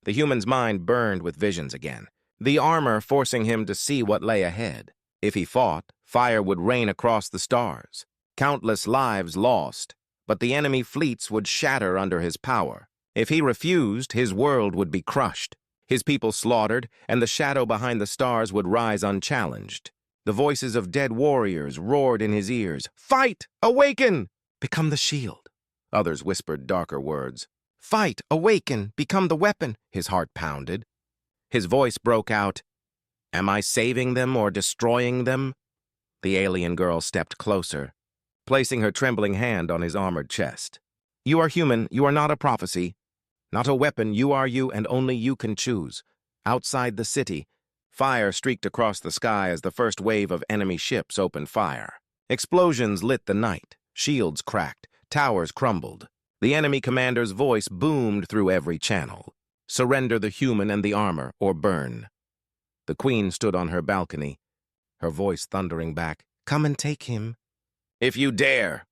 The human's mind burned with visions again, the armor forcing him to see what lay ahead. If he fought, fire would rain across the stars. Countless lives lost, but the enemy fleets would shatter under his power. If he refused, his world would be crushed, his people slaughtered, and the shadow behind the stars would rise unchallenged. The voices of dead warriors roared in his ears. "Fight! Awaken! Become the shield." Others whispered darker words. "Fight! Awaken! Become the weapon!" His heart pounded. His voice broke out. "Am I saving them or destroying them?" The alien girl stepped closer, placing her trembling hand on his armored chest. "You are human. You are not a prophecy. Not a weapon. You are you, and only you can choose." Outside the city, fire streaked across the sky as the first wave of enemy ships opened fire. Explosions lit the night. Shields cracked. Towers crumbled. The enemy commander's voice boomed through every channel. "Surrender the human and the armor, or burn." The queen stood on her balcony, her voice thundering back. "Come and take him." "If you dare!"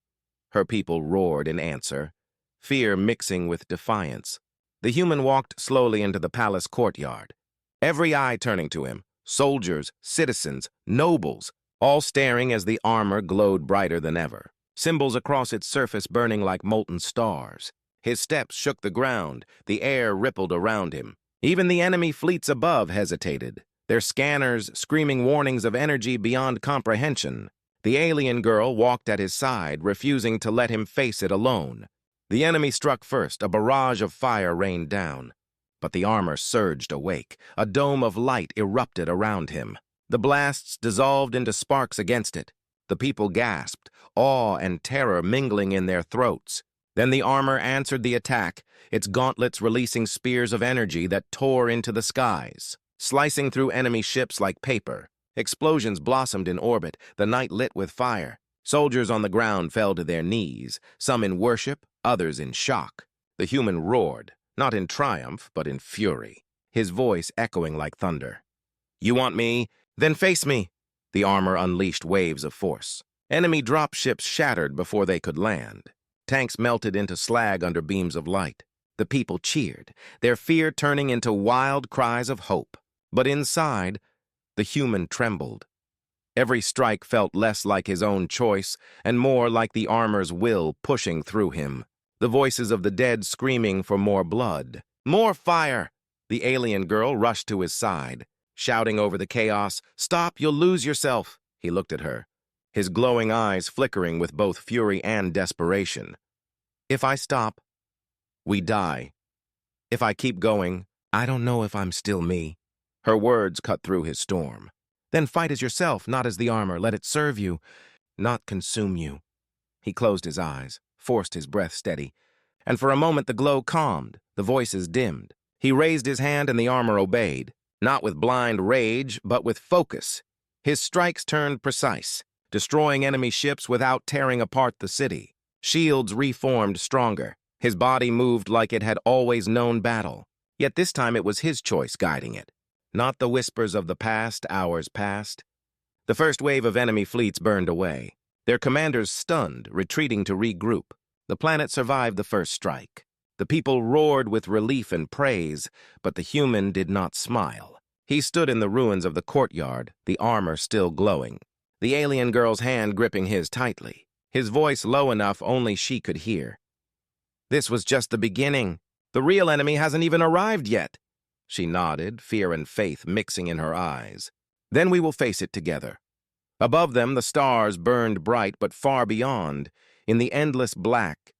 Her people roared in answer, fear mixing with defiance. The human walked slowly into the palace courtyard, every eye turning to him, soldiers, citizens, nobles, all staring as the armor glowed brighter than ever, symbols across its surface burning like molten stars. His steps shook the ground, the air rippled around him. Even the enemy fleets above hesitated, their scanners screaming warnings of energy beyond comprehension. The alien girl walked at his side, refusing to let him face it alone. The enemy struck first, a barrage of fire rained down. But the armor surged awake, a dome of light erupted around him. The blasts dissolved into sparks against it. The people gasped, awe and terror mingling in their throats. Then the armor answered the attack, its gauntlets releasing spears of energy that tore into the skies, slicing through enemy ships like paper. Explosions blossomed in orbit, the night lit with fire. Soldiers on the ground fell to their knees, some in worship, others in shock. The human roared, not in triumph, but in fury, his voice echoing like thunder. "You want me? Then face me!" The armor unleashed waves of force. Enemy dropships shattered before they could land. Tanks melted into slag under beams of light. The people cheered, their fear turning into wild cries of hope. But inside, the human trembled. Every strike felt less like his own choice and more like the armor's will pushing through him. The voices of the dead screaming for more blood. "More fire!" The alien girl rushed to his side, shouting over the chaos, "Stop, you'll lose yourself!" He looked at her, his glowing eyes flickering with both fury and desperation. "If I stop, we die. If I keep going, I don't know if I'm still me." Her words cut through his storm. "Then fight as yourself, not as the armor. Let it serve you, not consume you." He closed his eyes, forced his breath steady, and for a moment the glow calmed, the voices dimmed. He raised his hand and the armor obeyed, not with blind rage, but with focus. His strikes turned precise, destroying enemy ships without tearing apart the city. Shields reformed stronger. His body moved like it had always known battle. Yet this time it was his choice guiding it, not the whispers of the past, hours past. The first wave of enemy fleets burned away, their commanders stunned, retreating to regroup. The planet survived the first strike. The people roared with relief and praise, but the human did not smile. He stood in the ruins of the courtyard, the armor still glowing, the alien girl's hand gripping his tightly, his voice low enough only she could hear. "This was just the beginning. The real enemy hasn't even arrived yet." She nodded, fear and faith mixing in her eyes. "Then we will face it together." Above them, the stars burned bright, but far beyond, in the endless black,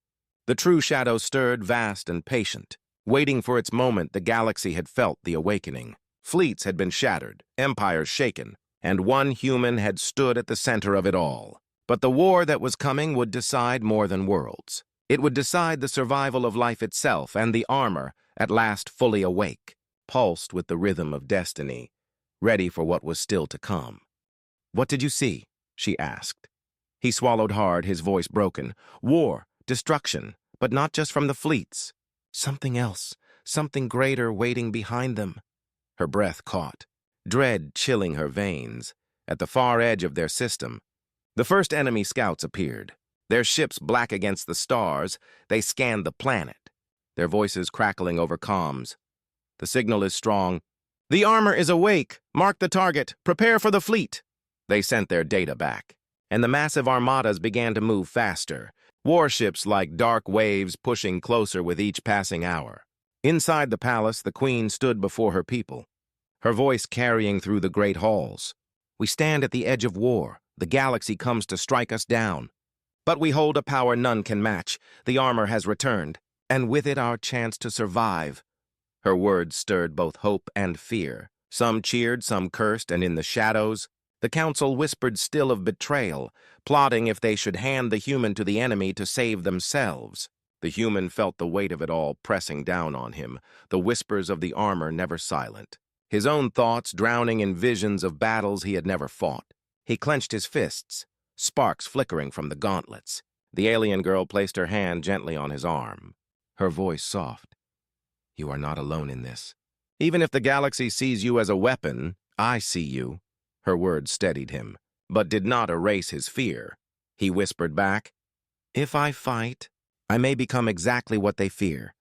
the true shadow stirred vast and patient. Waiting for its moment, the galaxy had felt the awakening. Fleets had been shattered, empires shaken, and one human had stood at the center of it all. But the war that was coming would decide more than worlds. It would decide the survival of life itself, and the armor, at last fully awake, pulsed with the rhythm of destiny, ready for what was still to come. "What did you see?" she asked. He swallowed hard, his voice broken. "War, destruction, but not just from the fleets. Something else, something greater waiting behind them." Her breath caught, dread chilling her veins. At the far edge of their system, the first enemy scouts appeared. Their ships black against the stars, they scanned the planet, their voices crackling over comms. The signal is strong. The armor is awake. Mark the target. Prepare for the fleet. They sent their data back, and the massive armadas began to move faster, warships like dark waves pushing closer with each passing hour. Inside the palace, the queen stood before her people, her voice carrying through the great halls. We stand at the edge of war. The galaxy comes to strike us down. But we hold a power none can match. The armor has returned, and with it our chance to survive. Her words stirred both hope and fear. Some cheered, some cursed, and in the shadows, the council whispered still of betrayal, plotting if they should hand the human to the enemy to save themselves. The human felt the weight of it all pressing down on him, the whispers of the armor never silent, his own thoughts drowning in visions of battles he had never fought. He clenched his fists, sparks flickering from the gauntlets. The alien girl placed her hand gently on his arm, her voice soft. You are not alone in this. Even if the galaxy sees you as a weapon, I see you. Her words steadied him, but did not erase his fear. He whispered back, if I fight, I may become exactly what they fear.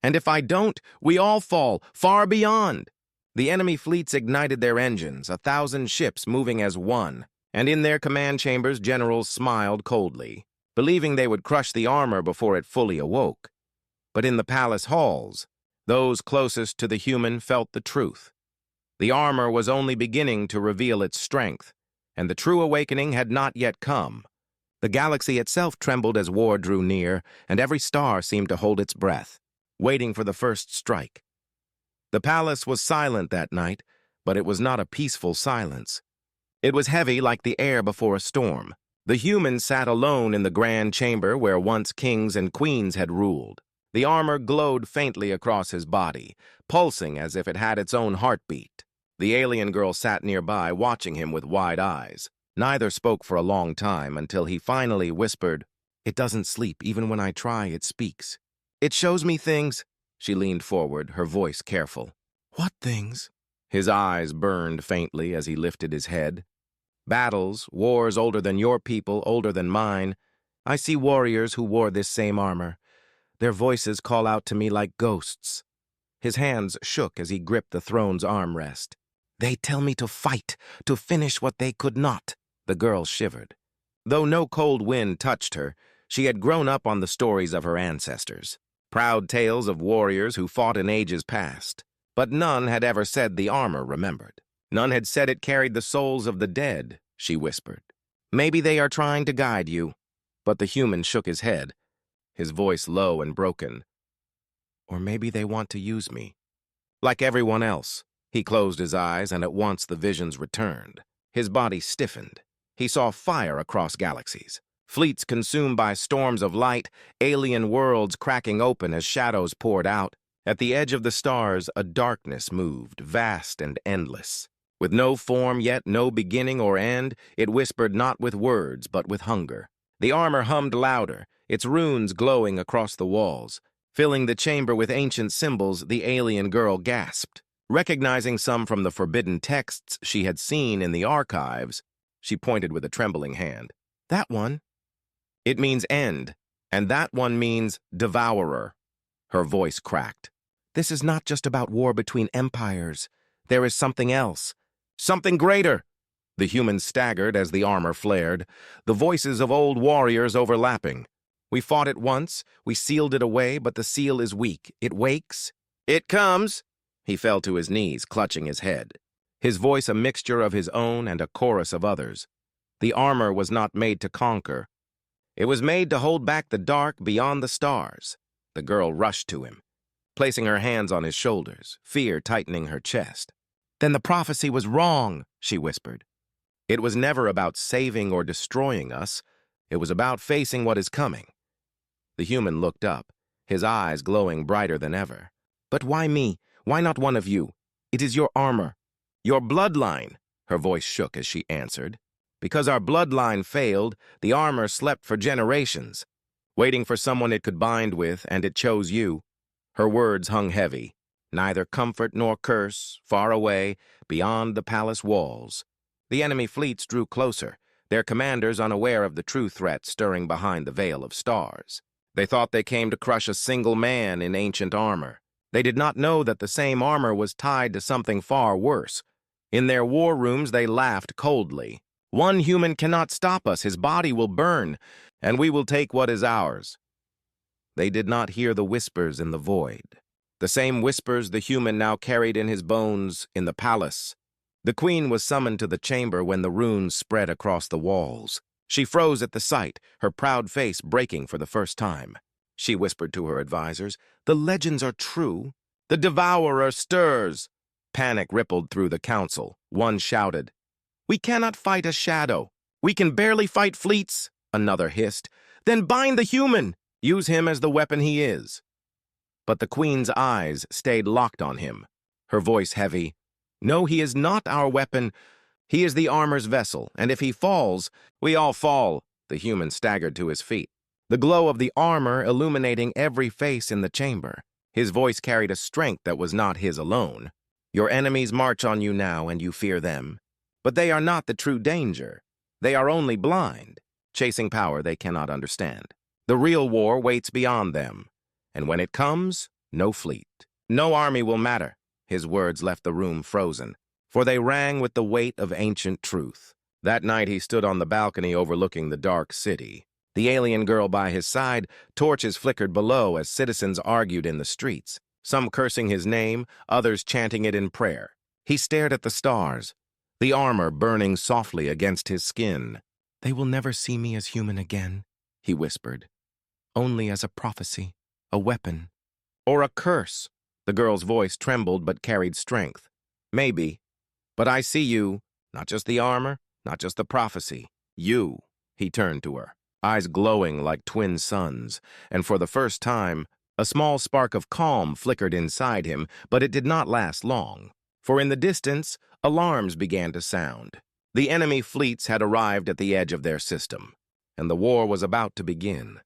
And if I don't, we all fall, far beyond. The enemy fleets ignited their engines, 1,000 ships moving as one, and in their command chambers generals smiled coldly, believing they would crush the armor before it fully awoke. But in the palace halls, those closest to the human felt the truth. The armor was only beginning to reveal its strength, and the true awakening had not yet come. The galaxy itself trembled as war drew near, and every star seemed to hold its breath, waiting for the first strike. The palace was silent that night, but it was not a peaceful silence. It was heavy like the air before a storm. The human sat alone in the grand chamber where once kings and queens had ruled. The armor glowed faintly across his body, pulsing as if it had its own heartbeat. The alien girl sat nearby, watching him with wide eyes. Neither spoke for a long time until he finally whispered, it doesn't sleep. Even when I try, it speaks. It shows me things. She leaned forward, her voice careful. What things? His eyes burned faintly as he lifted his head. Battles, wars older than your people, older than mine. I see warriors who wore this same armor. Their voices call out to me like ghosts. His hands shook as he gripped the throne's armrest. They tell me to fight, to finish what they could not. The girl shivered. Though no cold wind touched her, she had grown up on the stories of her ancestors. Proud tales of warriors who fought in ages past. But none had ever said the armor remembered. None had said it carried the souls of the dead, she whispered. Maybe they are trying to guide you. But the human shook his head, his voice low and broken. Or maybe they want to use me. Like everyone else. He closed his eyes, and at once the visions returned. His body stiffened. He saw fire across galaxies. Fleets consumed by storms of light, alien worlds cracking open as shadows poured out. At the edge of the stars, a darkness moved, vast and endless. With no form yet, no beginning or end, it whispered not with words, but with hunger. The armor hummed louder, its runes glowing across the walls. Filling the chamber with ancient symbols, the alien girl gasped. Recognizing some from the forbidden texts she had seen in the archives, she pointed with a trembling hand. That one. It means end, and that one means devourer. Her voice cracked. This is not just about war between empires. There is something else. Something greater. The human staggered as the armor flared, the voices of old warriors overlapping. We fought it once, we sealed it away, but the seal is weak. It wakes. It comes. He fell to his knees, clutching his head. His voice a mixture of his own and a chorus of others. The armor was not made to conquer. It was made to hold back the dark beyond the stars. The girl rushed to him, placing her hands on his shoulders, fear tightening her chest. Then the prophecy was wrong, she whispered. It was never about saving or destroying us. It was about facing what is coming. The human looked up, his eyes glowing brighter than ever. But why me? Why not one of you? It is your armor. Your bloodline. Her voice shook as she answered. Because our bloodline failed, the armor slept for generations, waiting for someone it could bind with, and it chose you. Her words hung heavy. Neither comfort nor curse, far away, beyond the palace walls. The enemy fleets drew closer, their commanders unaware of the true threat stirring behind the veil of stars. They thought they came to crush a single man in ancient armor. They did not know that the same armor was tied to something far worse. In their war rooms, they laughed coldly. One human cannot stop us. His body will burn, and we will take what is ours. They did not hear the whispers in the void. The same whispers the human now carried in his bones in the palace. The queen was summoned to the chamber when the runes spread across the walls. She froze at the sight, her proud face breaking for the first time. She whispered to her advisors, "The legends are true. The devourer stirs." Panic rippled through the council. One shouted, "We cannot fight a shadow. We can barely fight fleets." Another hissed, "Then bind the human. Use him as the weapon he is." But the queen's eyes stayed locked on him, her voice heavy. "No, he is not our weapon. He is the armor's vessel, and if he falls, we all fall." The human staggered to his feet, the glow of the armor illuminating every face in the chamber. His voice carried a strength that was not his alone. "Your enemies march on you now, and you fear them. But they are not the true danger. They are only blind, chasing power they cannot understand. The real war waits beyond them. And when it comes, no fleet, no army will matter." His words left the room frozen, for they rang with the weight of ancient truth. That night he stood on the balcony overlooking the dark city. The alien girl by his side, torches flickered below as citizens argued in the streets, some cursing his name, others chanting it in prayer. He stared at the stars, the armor burning softly against his skin. "They will never see me as human again," he whispered. "Only as a prophecy, a weapon, or a curse." The girl's voice trembled but carried strength. "Maybe, but I see you, not just the armor, not just the prophecy. You." He turned to her, eyes glowing like twin suns, and for the first time, a small spark of calm flickered inside him, but it did not last long. For in the distance, alarms began to sound. The enemy fleets had arrived at the edge of their system, and the war was about to begin.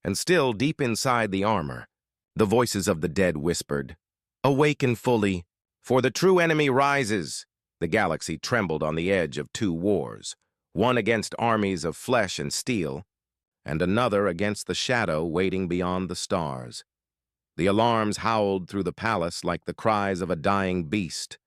And still, deep inside the armor, the voices of the dead whispered, "Awaken fully, for the true enemy rises." The galaxy trembled on the edge of two wars, one against armies of flesh and steel, and another against the shadow waiting beyond the stars. The alarms howled through the palace like the cries of a dying beast.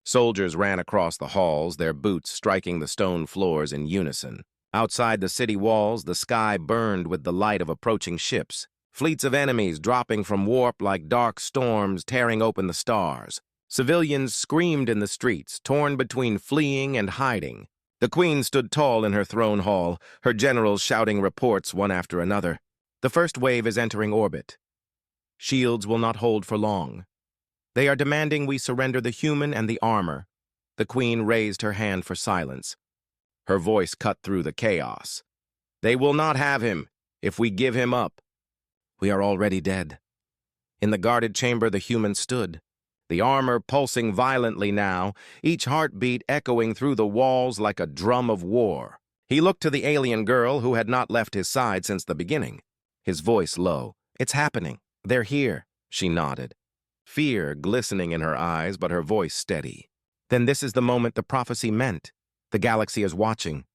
Soldiers ran across the halls, their boots striking the stone floors in unison. Outside the city walls, the sky burned with the light of approaching ships, fleets of enemies dropping from warp like dark storms tearing open the stars. Civilians screamed in the streets, torn between fleeing and hiding. The queen stood tall in her throne hall, her generals shouting reports one after another. "The first wave is entering orbit. Shields will not hold for long. They are demanding we surrender the human and the armor." The queen raised her hand for silence. Her voice cut through the chaos. "They will not have him if we give him up. We are already dead." In the guarded chamber, the human stood, the armor pulsing violently now, each heartbeat echoing through the walls like a drum of war. He looked to the alien girl who had not left his side since the beginning, his voice low. "It's happening. They're here." She nodded, fear glistening in her eyes, but her voice steady. "Then this is the moment the prophecy meant. The galaxy is watching.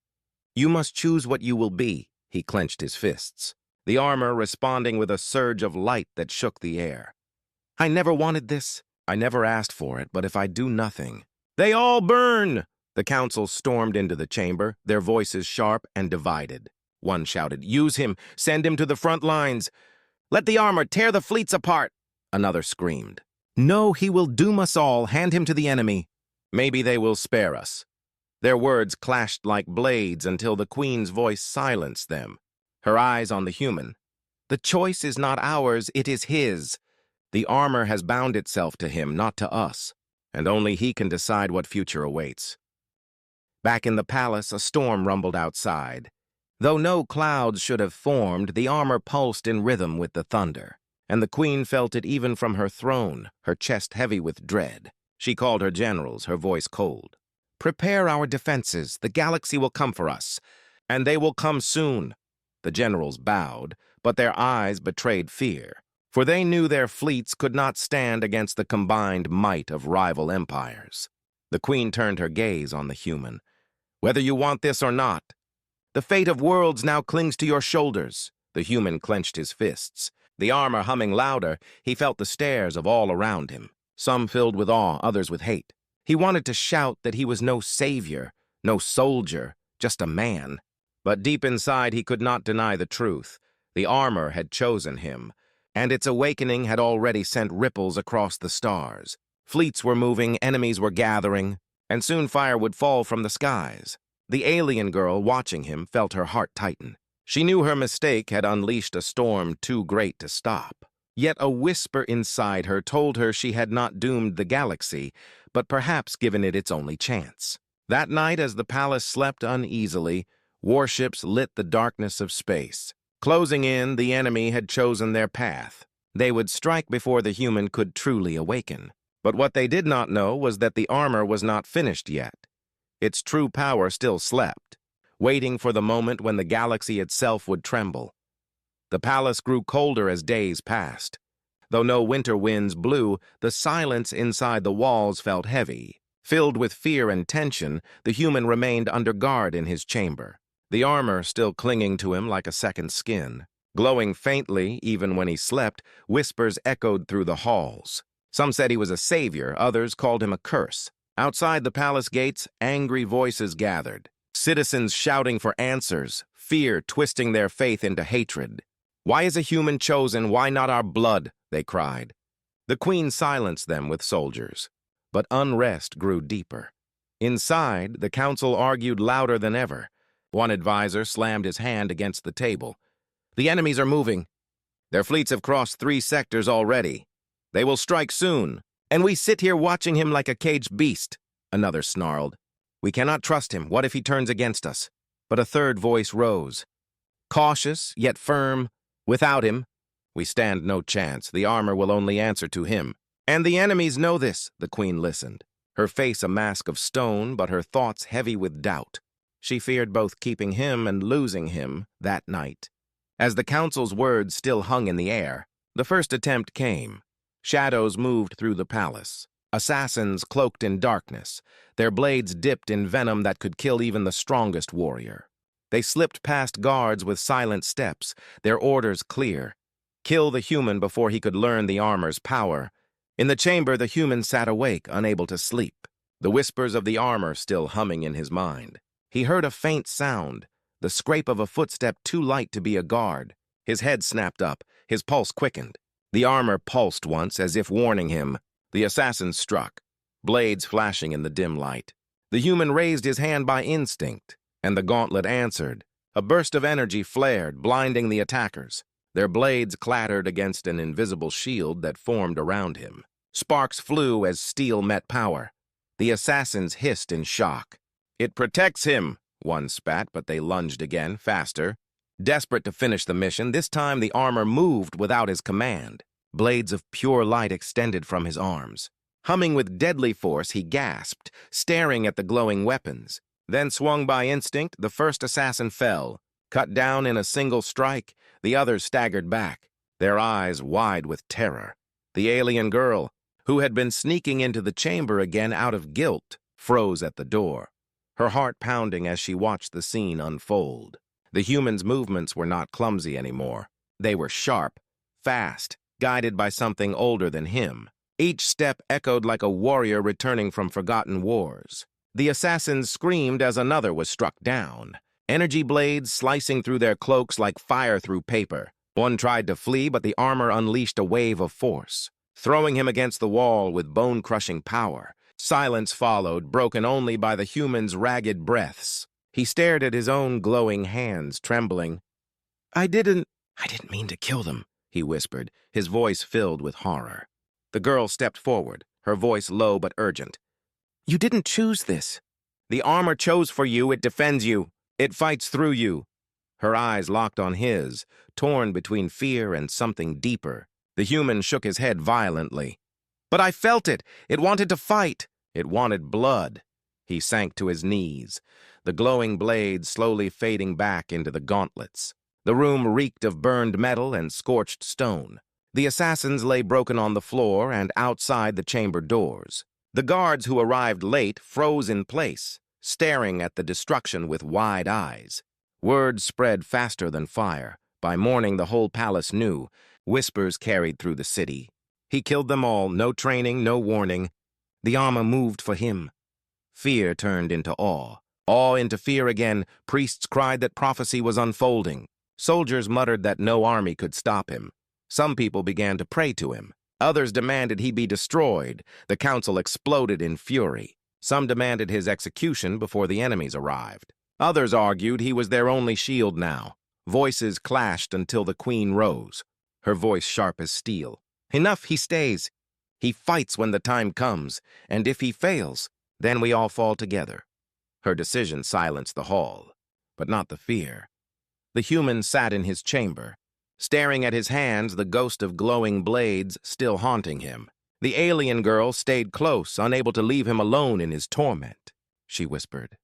You must choose what you will be." He clenched his fists, the armor responding with a surge of light that shook the air. "I never wanted this. I never asked for it, but if I do nothing—" "They all burn!" The council stormed into the chamber, their voices sharp and divided. One shouted, "Use him! Send him to the front lines! Let the armor tear the fleets apart!" Another screamed, "No, he will doom us all! Hand him to the enemy! Maybe they will spare us." Their words clashed like blades until the queen's voice silenced them, her eyes on the human. "The choice is not ours, it is his. The armor has bound itself to him, not to us, and only he can decide what future awaits." Back in the palace, a storm rumbled outside. Though no clouds should have formed, the armor pulsed in rhythm with the thunder, and the queen felt it even from her throne, her chest heavy with dread. She called her generals, her voice cold. "Prepare our defenses. The galaxy will come for us, and they will come soon." The generals bowed, but their eyes betrayed fear, for they knew their fleets could not stand against the combined might of rival empires. The queen turned her gaze on the human. "Whether you want this or not, the fate of worlds now clings to your shoulders." The human clenched his fists, The armor humming louder, he felt the stares of all around him, some filled with awe, others with hate. He wanted to shout that he was no savior, no soldier, just a man. But deep inside he could not deny the truth. The armor had chosen him, and its awakening had already sent ripples across the stars. Fleets were moving, enemies were gathering, and soon fire would fall from the skies. The alien girl watching him felt her heart tighten. She knew her mistake had unleashed a storm too great to stop. Yet a whisper inside her told her she had not doomed the galaxy, but perhaps given it its only chance. That night, as the palace slept uneasily, warships lit the darkness of space. Closing in, the enemy had chosen their path. They would strike before the human could truly awaken. But what they did not know was that the armor was not finished yet. Its true power still slept, waiting for the moment when the galaxy itself would tremble. The palace grew colder as days passed. Though no winter winds blew, the silence inside the walls felt heavy. Filled with fear and tension, the human remained under guard in his chamber, the armor still clinging to him like a second skin. Glowing faintly, even when he slept, whispers echoed through the halls. Some said he was a savior, others called him a curse. Outside the palace gates, angry voices gathered, citizens shouting for answers, fear twisting their faith into hatred. "Why is a human chosen? Why not our blood?" they cried. The queen silenced them with soldiers, but unrest grew deeper. Inside, the council argued louder than ever. One advisor slammed his hand against the table. "The enemies are moving. Their fleets have crossed 3 sectors already. They will strike soon, and we sit here watching him like a caged beast," another snarled. "We cannot trust him. What if he turns against us?" But a third voice rose, cautious yet firm. "Without him, we stand no chance. The armor will only answer to him. And the enemies know this." The queen listened, her face a mask of stone, but her thoughts heavy with doubt. She feared both keeping him and losing him that night. As the council's words still hung in the air, the first attempt came. Shadows moved through the palace, assassins cloaked in darkness, their blades dipped in venom that could kill even the strongest warrior. They slipped past guards with silent steps, their orders clear. Kill the human before he could learn the armor's power. In the chamber, the human sat awake, unable to sleep, the whispers of the armor still humming in his mind. He heard a faint sound, the scrape of a footstep too light to be a guard. His head snapped up, his pulse quickened. The armor pulsed once, as if warning him. The assassin struck, blades flashing in the dim light. The human raised his hand by instinct, and the gauntlet answered. A burst of energy flared, blinding the attackers. Their blades clattered against an invisible shield that formed around him. Sparks flew as steel met power. The assassins hissed in shock. "It protects him," one spat, but they lunged again, faster. Desperate to finish the mission, this time the armor moved without his command. Blades of pure light extended from his arms. Humming with deadly force, he gasped, staring at the glowing weapons. Then, swung by instinct, the first assassin fell. Cut down in a single strike, the others staggered back, their eyes wide with terror. The alien girl, who had been sneaking into the chamber again out of guilt, froze at the door, her heart pounding as she watched the scene unfold. The human's movements were not clumsy anymore. They were sharp, fast, guided by something older than him. Each step echoed like a warrior returning from forgotten wars. The assassins screamed as another was struck down, energy blades slicing through their cloaks like fire through paper. One tried to flee, but the armor unleashed a wave of force, throwing him against the wall with bone-crushing power. Silence followed, broken only by the human's ragged breaths. He stared at his own glowing hands, trembling. I didn't mean to kill them," he whispered, his voice filled with horror. The girl stepped forward, her voice low but urgent. "You didn't choose this. The armor chose for you, it defends you, it fights through you." Her eyes locked on his, torn between fear and something deeper. The human shook his head violently. "But I felt it. It wanted to fight. It wanted blood." He sank to his knees, the glowing blades slowly fading back into the gauntlets. The room reeked of burned metal and scorched stone. The assassins lay broken on the floor and outside the chamber doors. The guards who arrived late froze in place, staring at the destruction with wide eyes. Word spread faster than fire. By morning, the whole palace knew. Whispers carried through the city. He killed them all, no training, no warning. The armor moved for him. Fear turned into awe. Awe into fear again. Priests cried that prophecy was unfolding. Soldiers muttered that no army could stop him. Some people began to pray to him. Others demanded he be destroyed. The council exploded in fury. Some demanded his execution before the enemies arrived. Others argued he was their only shield now. Voices clashed until the queen rose, her voice sharp as steel. Enough, he stays. He fights when the time comes, and if he fails, then we all fall together. Her decision silenced the hall, but not the fear. The human sat in his chamber, staring at his hands, the ghost of glowing blades still haunting him. The alien girl stayed close, unable to leave him alone in his torment. She whispered,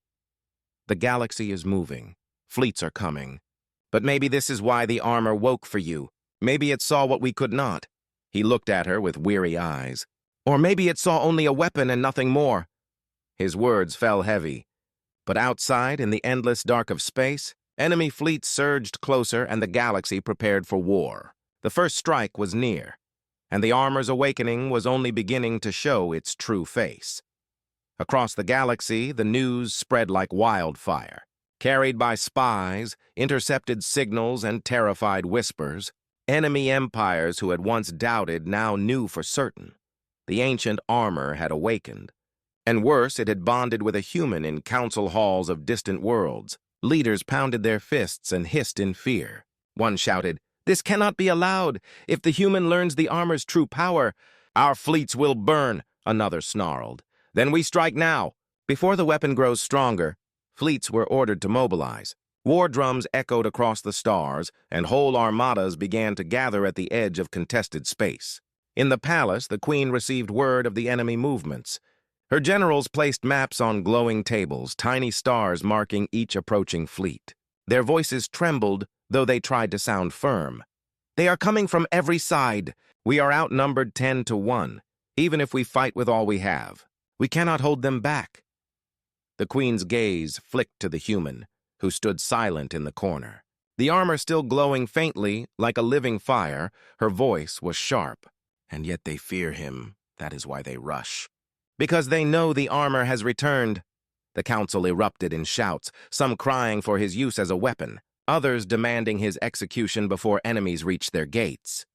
"The galaxy is moving. Fleets are coming. But maybe this is why the armor woke for you. Maybe it saw what we could not." He looked at her with weary eyes. "Or maybe it saw only a weapon and nothing more." His words fell heavy. But outside, in the endless dark of space, enemy fleets surged closer and the galaxy prepared for war. The first strike was near, and the armor's awakening was only beginning to show its true face. Across the galaxy, the news spread like wildfire. Carried by spies, intercepted signals, and terrified whispers, enemy empires who had once doubted now knew for certain. The ancient armor had awakened. And worse, it had bonded with a human in council halls of distant worlds. Leaders pounded their fists and hissed in fear. One shouted, "This cannot be allowed. If the human learns the armor's true power, our fleets will burn," another snarled. "Then we strike now." Before the weapon grows stronger, fleets were ordered to mobilize. War drums echoed across the stars, and whole armadas began to gather at the edge of contested space. In the palace, the queen received word of the enemy movements. Her generals placed maps on glowing tables, tiny stars marking each approaching fleet. Their voices trembled, though they tried to sound firm. "They are coming from every side. We are outnumbered 10-1, even if we fight with all we have. We cannot hold them back." The queen's gaze flicked to the human, who stood silent in the corner. The armor still glowing faintly, like a living fire, her voice was sharp. "And yet they fear him. That is why they rush. Because they know the armor has returned." The council erupted in shouts, some crying for his use as a weapon, others demanding his execution before enemies reached their gates.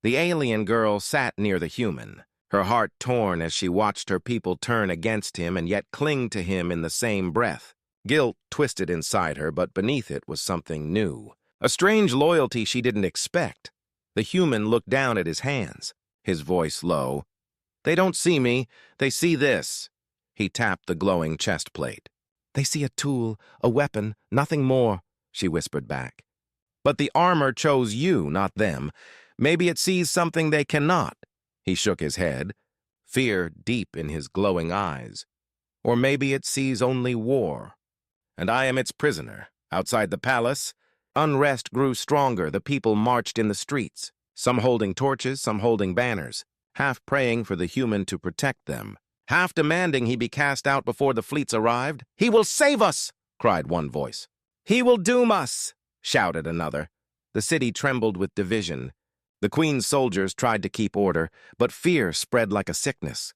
The alien girl sat near the human, her heart torn as she watched her people turn against him and yet cling to him in the same breath. Guilt twisted inside her, but beneath it was something new, a strange loyalty she didn't expect. The human looked down at his hands, his voice low. "They don't see me, they see this." He tapped the glowing chest plate. "They see a tool, a weapon, nothing more," she whispered back. "But the armor chose you, not them. Maybe it sees something they cannot." He shook his head, fear deep in his glowing eyes. "Or maybe it sees only war. And I am its prisoner. Outside the palace, unrest grew stronger. The people marched in the streets, some holding torches, some holding banners, half praying for the human to protect them, half demanding he be cast out before the fleets arrived. "He will save us!" cried one voice. "He will doom us!" shouted another. The city trembled with division. The queen's soldiers tried to keep order, but fear spread like a sickness.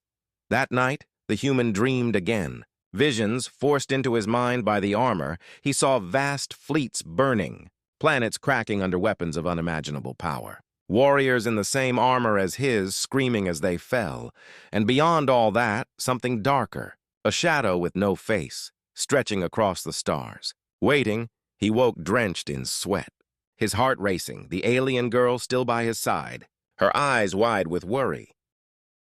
That night, the human dreamed again. Visions forced into his mind by the armor, he saw vast fleets burning, planets cracking under weapons of unimaginable power. Warriors in the same armor as his screaming as they fell, and beyond all that, something darker, a shadow with no face, stretching across the stars. Waiting, he woke drenched in sweat, his heart racing, the alien girl still by his side, her eyes wide with worry.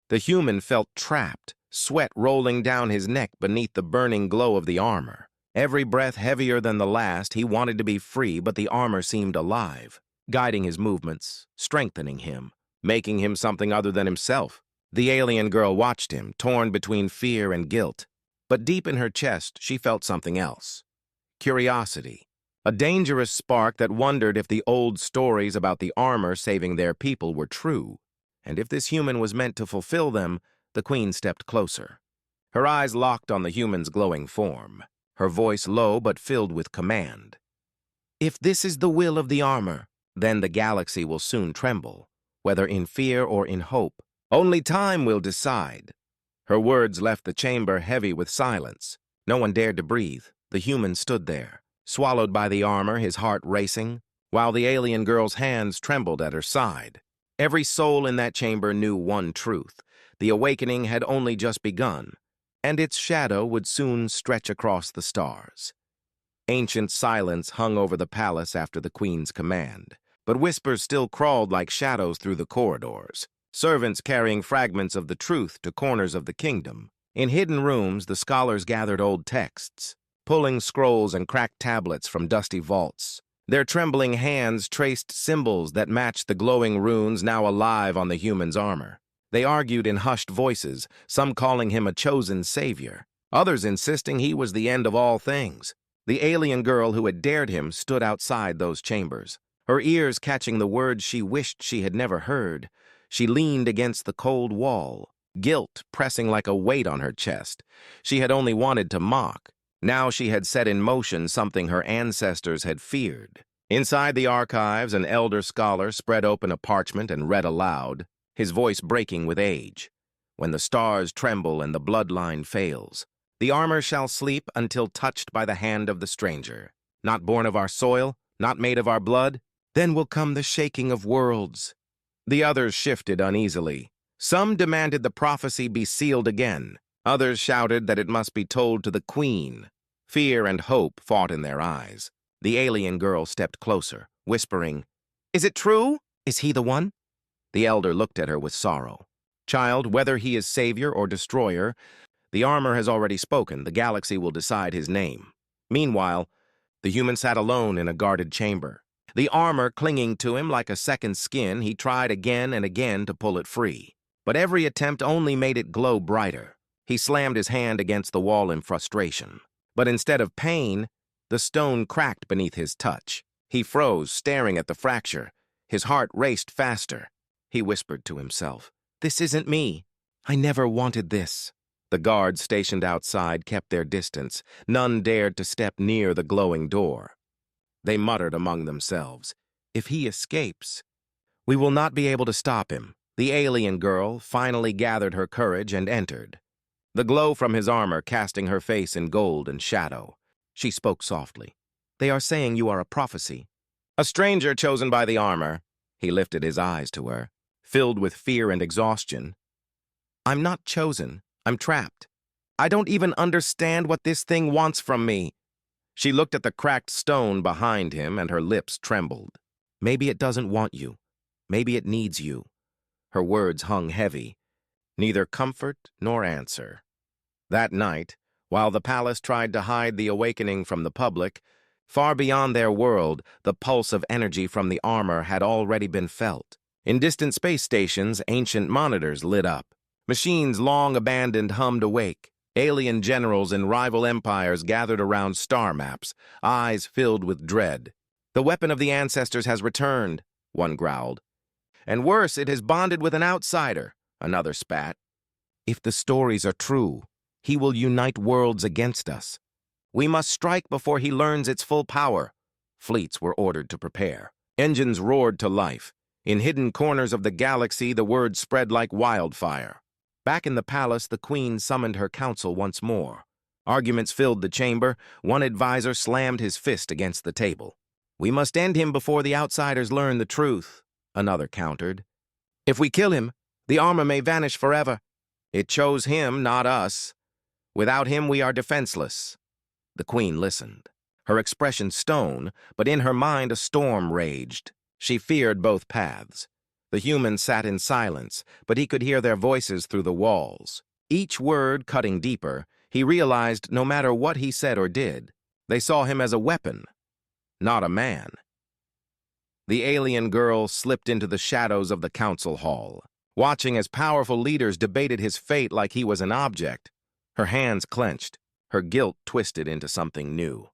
The human felt trapped, sweat rolling down his neck beneath the burning glow of the armor. Every breath heavier than the last, he wanted to be free, but the armor seemed alive, guiding his movements, strengthening him, making him something other than himself. The alien girl watched him, torn between fear and guilt. But deep in her chest, she felt something else. Curiosity. A dangerous spark that wondered if the old stories about the armor saving their people were true. And if this human was meant to fulfill them, the queen stepped closer. Her eyes locked on the human's glowing form, her voice low but filled with command. "If this is the will of the armor, then the galaxy will soon tremble. whether in fear or in hope. Only time will decide. Her words left the chamber heavy with silence. No one dared to breathe. The human stood there, swallowed by the armor, his heart racing, while the alien girl's hands trembled at her side. Every soul in that chamber knew one truth. The awakening had only just begun, and its shadow would soon stretch across the stars. Ancient silence hung over the palace after the queen's command, but whispers still crawled like shadows through the corridors, servants carrying fragments of the truth to corners of the kingdom. In hidden rooms, the scholars gathered old texts, pulling scrolls and cracked tablets from dusty vaults. Their trembling hands traced symbols that matched the glowing runes now alive on the human's armor. They argued in hushed voices, some calling him a chosen savior, others insisting he was the end of all things. The alien girl who had dared him stood outside those chambers, her ears catching the words she wished she had never heard. She leaned against the cold wall, guilt pressing like a weight on her chest. She had only wanted to mock. Now she had set in motion something her ancestors had feared. Inside the archives, an elder scholar spread open a parchment and read aloud, his voice breaking with age. When the stars tremble and the bloodline fails, the armor shall sleep until touched by the hand of the stranger. Not born of our soil, not made of our blood, then will come the shaking of worlds. The others shifted uneasily. Some demanded the prophecy be sealed again. Others shouted that it must be told to the queen. Fear and hope fought in their eyes. The alien girl stepped closer, whispering, "Is it true? Is he the one?" The elder looked at her with sorrow. "Child, whether he is savior or destroyer, the armor has already spoken. The galaxy will decide his name." Meanwhile, the human sat alone in a guarded chamber. The armor clinging to him like a second skin, he tried again and again to pull it free. But every attempt only made it glow brighter. He slammed his hand against the wall in frustration. But instead of pain, the stone cracked beneath his touch. He froze, staring at the fracture. His heart raced faster. He whispered to himself, "This isn't me. I never wanted this." The guards stationed outside kept their distance. None dared to step near the glowing door. They muttered among themselves, "If he escapes, we will not be able to stop him." The alien girl finally gathered her courage and entered, the glow from his armor casting her face in gold and shadow. She spoke softly. "They are saying you are a prophecy." "A stranger chosen by the armor." He lifted his eyes to her, filled with fear and exhaustion. "I'm not chosen. I'm trapped. I don't even understand what this thing wants from me." She looked at the cracked stone behind him and her lips trembled. "Maybe it doesn't want you. Maybe it needs you." Her words hung heavy, neither comfort nor answer. That night, while the palace tried to hide the awakening from the public, far beyond their world, the pulse of energy from the armor had already been felt. In distant space stations, ancient monitors lit up. Machines long abandoned hummed awake. Alien generals in rival empires gathered around star maps, eyes filled with dread. "The weapon of the ancestors has returned," one growled. "And worse, it has bonded with an outsider," another spat. "If the stories are true, he will unite worlds against us. We must strike before he learns its full power." Fleets were ordered to prepare. Engines roared to life. In hidden corners of the galaxy, the word spread like wildfire. Back in the palace, the queen summoned her council once more. Arguments filled the chamber. One advisor slammed his fist against the table. "We must end him before the outsiders learn the truth," another countered. "If we kill him, the armor may vanish forever. It chose him, not us. Without him, we are defenseless." The queen listened, her expression stone, but in her mind a storm raged. She feared both paths. The human sat in silence, but he could hear their voices through the walls. Each word cutting deeper, he realized no matter what he said or did, they saw him as a weapon, not a man. The alien girl slipped into the shadows of the council hall, watching as powerful leaders debated his fate like he was an object. Her hands clenched, her guilt twisted into something new.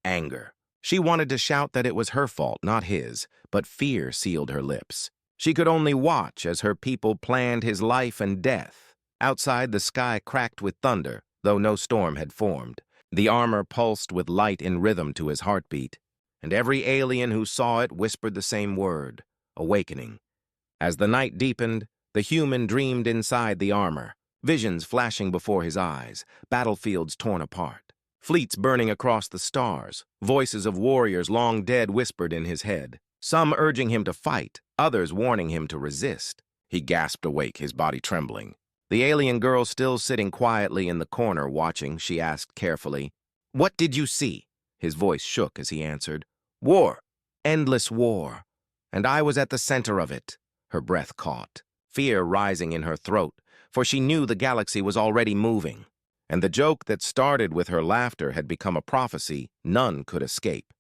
Anger. She wanted to shout that it was her fault, not his, but fear sealed her lips. She could only watch as her people planned his life and death. Outside, the sky cracked with thunder, though no storm had formed. The armor pulsed with light in rhythm to his heartbeat, and every alien who saw it whispered the same word, awakening. As the night deepened, the human dreamed inside the armor, visions flashing before his eyes, battlefields torn apart, fleets burning across the stars, voices of warriors long dead whispered in his head, some urging him to fight, others warning him to resist. He gasped awake, his body trembling. The alien girl still sitting quietly in the corner watching, she asked carefully, "What did you see?" His voice shook as he answered, "War, endless war, and I was at the center of it." Her breath caught, fear rising in her throat, for she knew the galaxy was already moving, and the joke that started with her laughter had become a prophecy none could escape.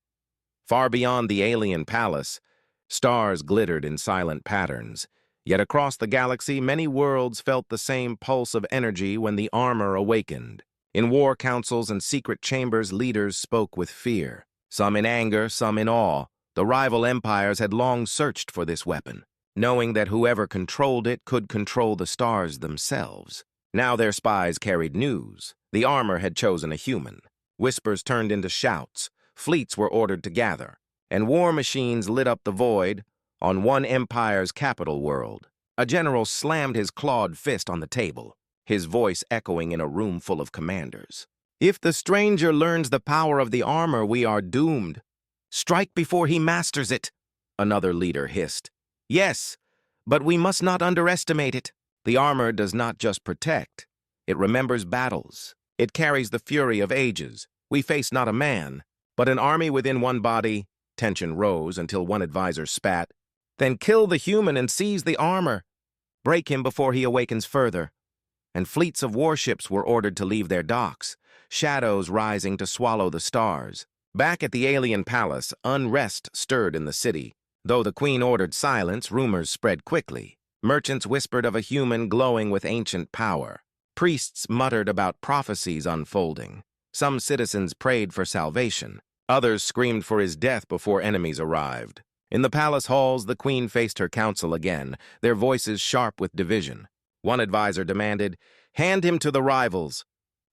Far beyond the alien palace, stars glittered in silent patterns, yet across the galaxy many worlds felt the same pulse of energy when the armor awakened. In war councils and secret chambers, leaders spoke with fear, some in anger, some in awe. The rival empires had long searched for this weapon, knowing that whoever controlled it could control the stars themselves. Now their spies carried news. The armor had chosen a human. Whispers turned into shouts. Fleets were ordered to gather, and war machines lit up the void on one empire's capital world. A general slammed his clawed fist on the table, his voice echoing in a room full of commanders. "If the stranger learns the power of the armor, we are doomed. Strike before he masters it," another leader hissed. "Yes, but we must not underestimate it. The armor does not just protect. It remembers battles. It carries the fury of ages. We face not a man, but an army within one body." Tension rose until one advisor spat. "Then kill the human and seize the armor. Break him before he awakens further." And fleets of warships were ordered to leave their docks, shadows rising to swallow the stars. Back at the alien palace, unrest stirred in the city. Though the queen ordered silence, rumors spread quickly. Merchants whispered of a human glowing with ancient power. Priests muttered about prophecies unfolding. Some citizens prayed for salvation. Others screamed for his death before enemies arrived. In the palace halls, the queen faced her council again, their voices sharp with division. One advisor demanded, "Hand him to the rivals."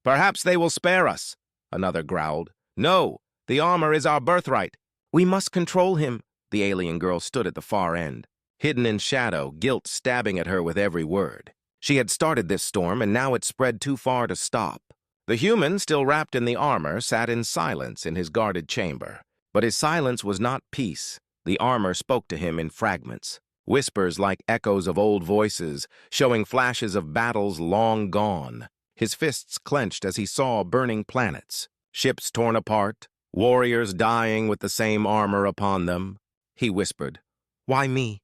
"Perhaps they will spare us," another growled. "No, the armor is our birthright. We must control him." The alien girl stood at the far end, hidden in shadow, guilt stabbing at her with every word. She had started this storm, and now it spread too far to stop. The human, still wrapped in the armor, sat in silence in his guarded chamber. But his silence was not peace. The armor spoke to him in fragments, whispers like echoes of old voices, showing flashes of battles long gone. His fists clenched as he saw burning planets, ships torn apart, warriors dying with the same armor upon them. He whispered, "Why me?"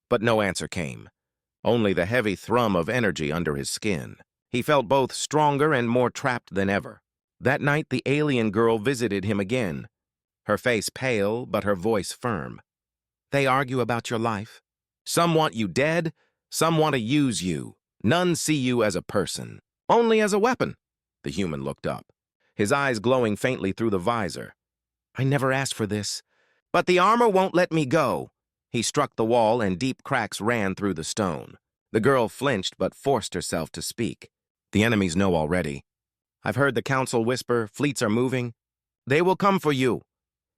But no answer came, only the heavy thrum of energy under his skin. He felt both stronger and more trapped than ever. That night, the alien girl visited him again, her face pale, but her voice firm. "They argue about your life. Some want you dead, some want to use you. None see you as a person, only as a weapon." The human looked up, his eyes glowing faintly through the visor. "I never asked for this, but the armor won't let me go." He struck the wall, and deep cracks ran through the stone. The girl flinched but forced herself to speak. "The enemies know already. I've heard the council whisper, fleets are moving. They will come for you."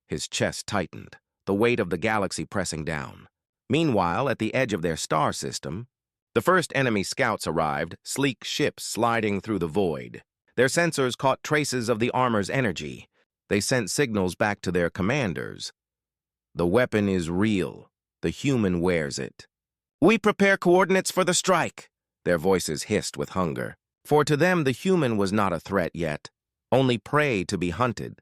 His chest tightened, the weight of the galaxy pressing down. Meanwhile, at the edge of their star system, the first enemy scouts arrived, sleek ships sliding through the void. Their sensors caught traces of the armor's energy. They sent signals back to their commanders. "The weapon is real. The human wears it." "We prepare coordinates for the strike," their voices hissed with hunger. For to them the human was not a threat yet, only prey to be hunted.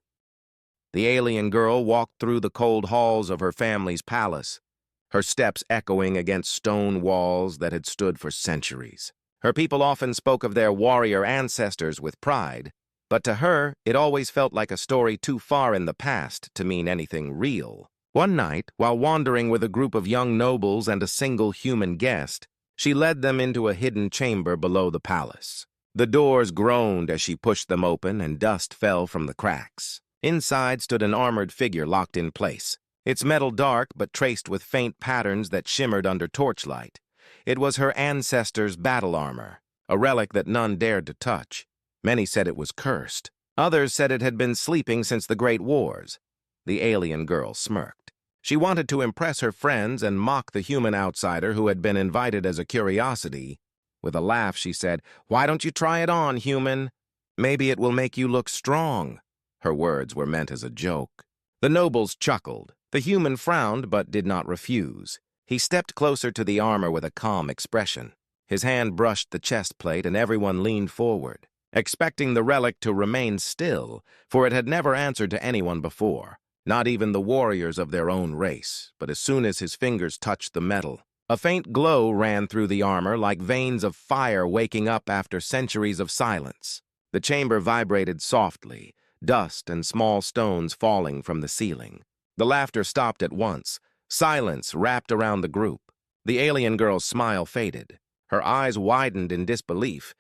The alien girl walked through the cold halls of her family's palace, her steps echoing against stone walls that had stood for centuries. Her people often spoke of their warrior ancestors with pride, but to her it always felt like a story too far in the past to mean anything real. One night, while wandering with a group of young nobles and a single human guest, she led them into a hidden chamber below the palace. The doors groaned as she pushed them open, and dust fell from the cracks. Inside stood an armored figure locked in place, its metal dark but traced with faint patterns that shimmered under torchlight. It was her ancestor's battle armor, a relic that none dared to touch. Many said it was cursed. Others said it had been sleeping since the Great Wars. The alien girl smirked. She wanted to impress her friends and mock the human outsider who had been invited as a curiosity. With a laugh, she said, "Why don't you try it on, human? Maybe it will make you look strong." Her words were meant as a joke. The nobles chuckled. The human frowned but did not refuse. He stepped closer to the armor with a calm expression. His hand brushed the chest plate and everyone leaned forward, expecting the relic to remain still, for it had never answered to anyone before, not even the warriors of their own race. But as soon as his fingers touched the metal, a faint glow ran through the armor like veins of fire waking up after centuries of silence. The chamber vibrated softly, dust and small stones falling from the ceiling. The laughter stopped at once. Silence wrapped around the group. The alien girl's smile faded. Her eyes widened in disbelief.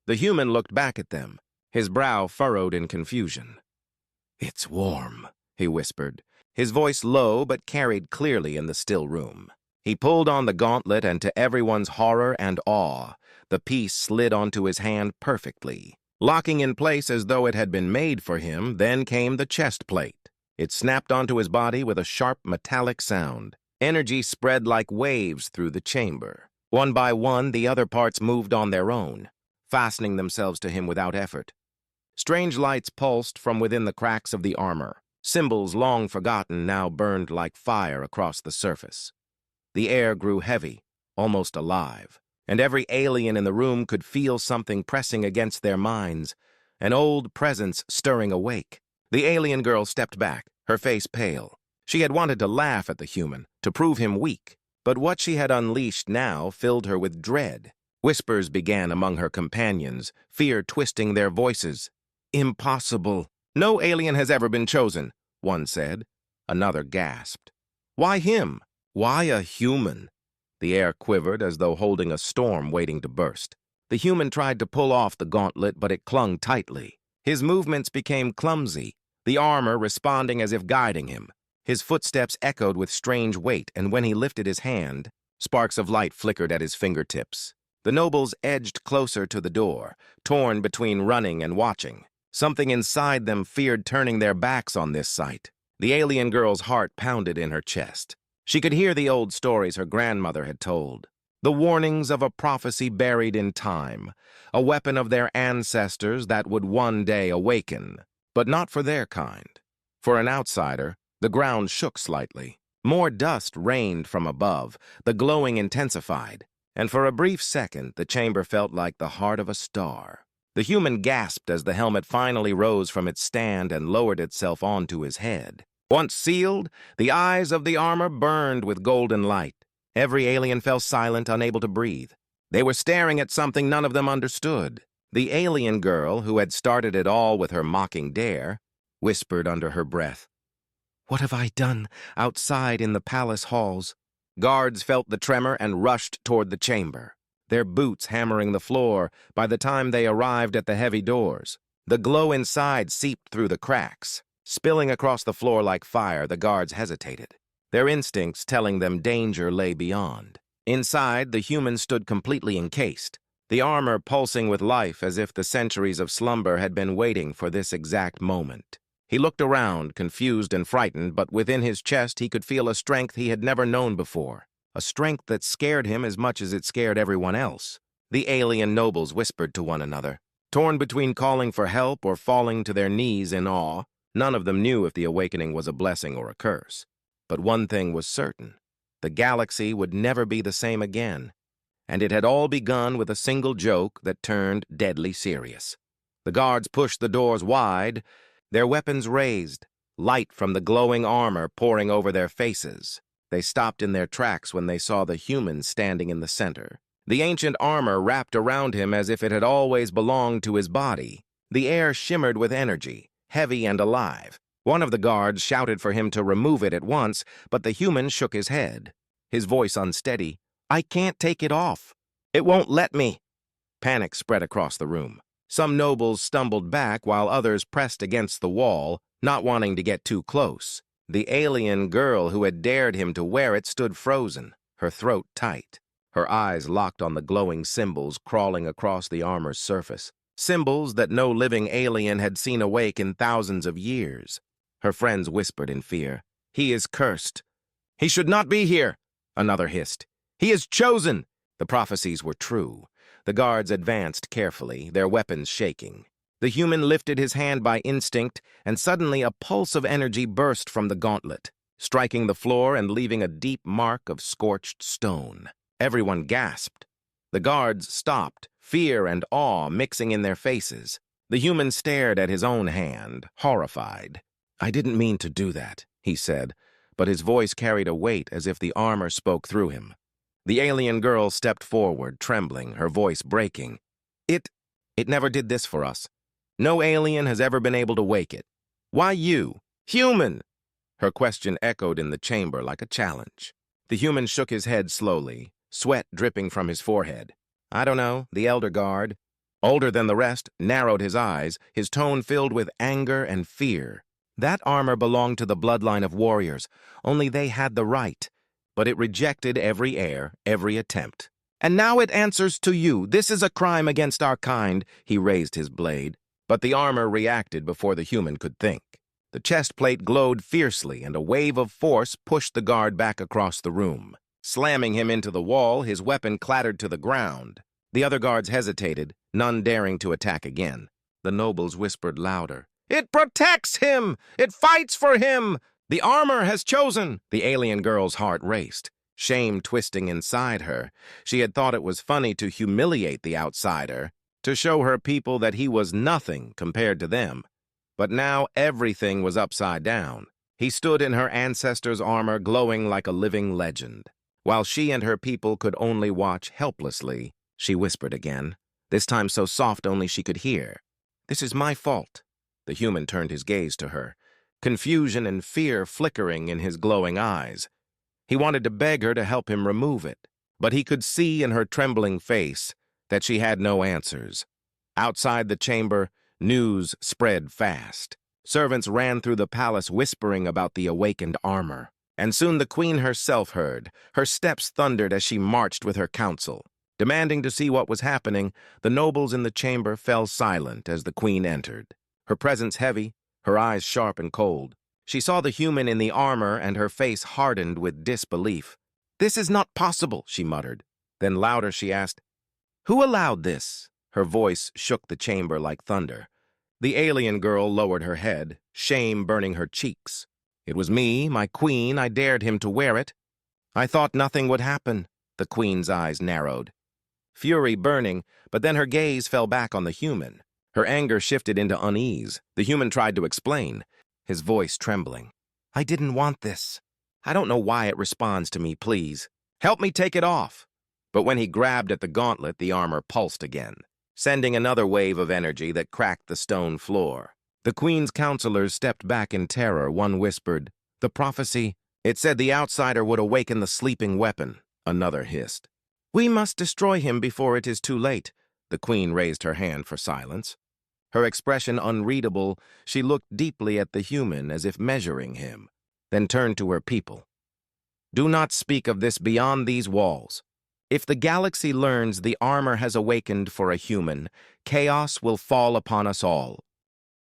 The human looked back at them, his brow furrowed in confusion. "It's warm," he whispered, his voice low but carried clearly in the still room. He pulled on the gauntlet, and to everyone's horror and awe, the piece slid onto his hand perfectly. Locking in place as though it had been made for him, then came the chest plate. It snapped onto his body with a sharp metallic sound. Energy spread like waves through the chamber. One by one, the other parts moved on their own, fastening themselves to him without effort. Strange lights pulsed from within the cracks of the armor. Symbols long forgotten now burned like fire across the surface. The air grew heavy, almost alive, and every alien in the room could feel something pressing against their minds, an old presence stirring awake. The alien girl stepped back, her face pale. She had wanted to laugh at the human, to prove him weak, but what she had unleashed now filled her with dread. Whispers began among her companions, fear twisting their voices. "Impossible. No alien has ever been chosen," one said. Another gasped. "Why him? Why a human?" The air quivered as though holding a storm waiting to burst. The human tried to pull off the gauntlet, but it clung tightly. His movements became clumsy, the armor responding as if guiding him. His footsteps echoed with strange weight, and when he lifted his hand, sparks of light flickered at his fingertips. The nobles edged closer to the door, torn between running and watching. Something inside them feared turning their backs on this sight. The alien girl's heart pounded in her chest. She could hear the old stories her grandmother had told. The warnings of a prophecy buried in time, a weapon of their ancestors that would one day awaken, but not for their kind. For an outsider, the ground shook slightly. More dust rained from above, the glowing intensified, and for a brief second the chamber felt like the heart of a star. The human gasped as the helmet finally rose from its stand and lowered itself onto his head. Once sealed, the eyes of the armor burned with golden light. Every alien fell silent, unable to breathe. They were staring at something none of them understood. The alien girl, who had started it all with her mocking dare, whispered under her breath, "What have I done outside in the palace halls?" Guards felt the tremor and rushed toward the chamber, their boots hammering the floor by the time they arrived at the heavy doors. The glow inside seeped through the cracks. Spilling across the floor like fire, the guards hesitated, their instincts telling them danger lay beyond. Inside, the human stood completely encased, the armor pulsing with life as if the centuries of slumber had been waiting for this exact moment. He looked around, confused and frightened, but within his chest he could feel a strength he had never known before, a strength that scared him as much as it scared everyone else. The alien nobles whispered to one another, torn between calling for help or falling to their knees in awe. None of them knew if the awakening was a blessing or a curse. But one thing was certain. The galaxy would never be the same again. And it had all begun with a single joke that turned deadly serious. The guards pushed the doors wide, their weapons raised, light from the glowing armor pouring over their faces. They stopped in their tracks when they saw the human standing in the center. The ancient armor wrapped around him as if it had always belonged to his body. The air shimmered with energy, heavy and alive. One of the guards shouted for him to remove it at once, but the human shook his head, his voice unsteady. "I can't take it off. It won't let me." Panic spread across the room. Some nobles stumbled back while others pressed against the wall, not wanting to get too close. The alien girl who had dared him to wear it stood frozen, her throat tight. Her eyes locked on the glowing symbols crawling across the armor's surface. Symbols that no living alien had seen awake in thousands of years. Her friends whispered in fear, "He is cursed. "He should not be here," another hissed. "He is chosen." The prophecies were true. The guards advanced carefully, their weapons shaking. The human lifted his hand by instinct, and suddenly a pulse of energy burst from the gauntlet, striking the floor and leaving a deep mark of scorched stone. Everyone gasped. The guards stopped, fear and awe mixing in their faces. The human stared at his own hand, horrified. "I didn't mean to do that," he said, but his voice carried a weight as if the armor spoke through him. The alien girl stepped forward, trembling, her voice breaking. It never did this for us. No alien has ever been able to wake it. Why you? Human!" Her question echoed in the chamber like a challenge. The human shook his head slowly, sweat dripping from his forehead. "I don't know, the elder guard." Older than the rest, narrowed his eyes, his tone filled with anger and fear. That armor belonged to the bloodline of warriors. Only they had the right. But it rejected every heir, every attempt. "And now it answers to you. This is a crime against our kind." He raised his blade. But the armor reacted before the human could think. The chest plate glowed fiercely, and a wave of force pushed the guard back across the room. Slamming him into the wall, his weapon clattered to the ground. The other guards hesitated, none daring to attack again. The nobles whispered louder. "It protects him! It fights for him! The armor has chosen!" The alien girl's heart raced, shame twisting inside her. She had thought it was funny to humiliate the outsider, to show her people that he was nothing compared to them. But now everything was upside down. He stood in her ancestor's armor, glowing like a living legend. While she and her people could only watch helplessly, she whispered again, this time so soft only she could hear. "This is my fault." The human turned his gaze to her, confusion and fear flickering in his glowing eyes. He wanted to beg her to help him remove it, but he could see in her trembling face that she had no answers. Outside the chamber, news spread fast. Servants ran through the palace whispering about the awakened armor. And soon the queen herself heard. Her steps thundered as she marched with her council. Demanding to see what was happening, the nobles in the chamber fell silent as the queen entered. Her presence heavy, her eyes sharp and cold. She saw the human in the armor and her face hardened with disbelief. "This is not possible," she muttered. Then louder she asked, "Who allowed this?" Her voice shook the chamber like thunder. The alien girl lowered her head, shame burning her cheeks. "It was me, my queen. I dared him to wear it." "I thought nothing would happen." The queen's eyes narrowed, fury burning, but then her gaze fell back on the human. Her anger shifted into unease. The human tried to explain, his voice trembling. "I didn't want this. I don't know why it responds to me, please. Help me take it off." But when he grabbed at the gauntlet, the armor pulsed again, sending another wave of energy that cracked the stone floor. The queen's counselors stepped back in terror. One whispered, "The prophecy, it said the outsider would awaken the sleeping weapon." Another hissed, "We must destroy him before it is too late." The queen raised her hand for silence. Her expression unreadable, she looked deeply at the human as if measuring him, then turned to her people. "Do not speak of this beyond these walls. If the galaxy learns the armor has awakened for a human, chaos will fall upon us all.